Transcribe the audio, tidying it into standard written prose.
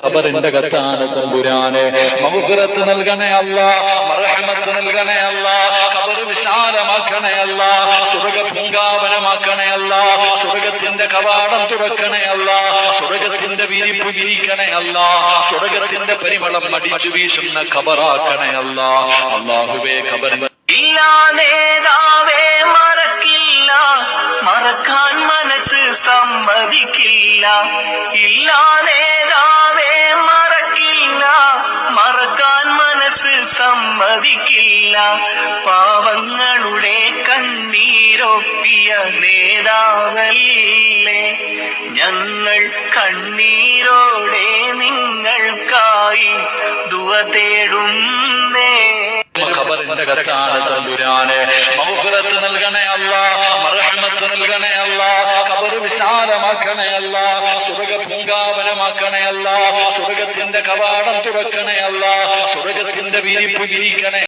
ഖബറിന്റെ കത്താണ് തമ്പുരാനെ. മഗ്ഫിറത്ത് നൽകണേ അല്ലാ, മർഹമത്ത് നൽകണേ അല്ലാ, ഖബർ വിശാലമാക്കണേ അല്ലാ, സ്വർഗ്ഗ പൂങ്കാവനമാക്കണേ അല്ലാ, സ്വർഗ്ഗത്തിന്റെ കവാടം തുറക്കണേ അല്ലാ, സ്വർഗ്ഗത്തിന്റെ വിരിപ്പ് വിരിക്കണേ അല്ലാ, സ്വർഗ്ഗത്തിന്റെ പരിമളം അടിച്ചു വീശുന്ന ഖബറാക്കണേ അല്ലാ. അല്ലാഹുവേ, ഖബറിൽ ഇല്ലാ നേതാവേ മറക്കില്ല, മറക്കാൻ മനസ്സ് സമ്മതിക്കില്ല. ഇല്ലാ നേതാവേ മറക്കില്ല, മറക്കാൻ മനസ്സ് സമ്മതിക്കില്ല. പാവങ്ങളുടെ കണ്ണീരൊപ്പിയ നേതാവല്ലേ, ഞങ്ങൾ കണ്ണീരോടെ നിങ്ങൾക്കായി ദുആ തേടുന്നേ. ഖബറിന്റെ കത്താണ് തമ്പുരാനെ. മഗ്ഫിറത്ത് നൽകണേ അല്ലാ, മർഹമത്ത് നൽകണേ അല്ലാ, ഖബർ വിശാലമാക്കണേ അല്ലാ, സ്വർഗ്ഗ പൂങ്കാവനമാക്കണേ അല്ലാ, സ്വർഗ്ഗത്തിന്റെ കവാടം തുറക്കണേ അല്ലാ, സ്വർഗ്ഗത്തിന്റെ വിരിപ്പ് വിരിക്കണേ.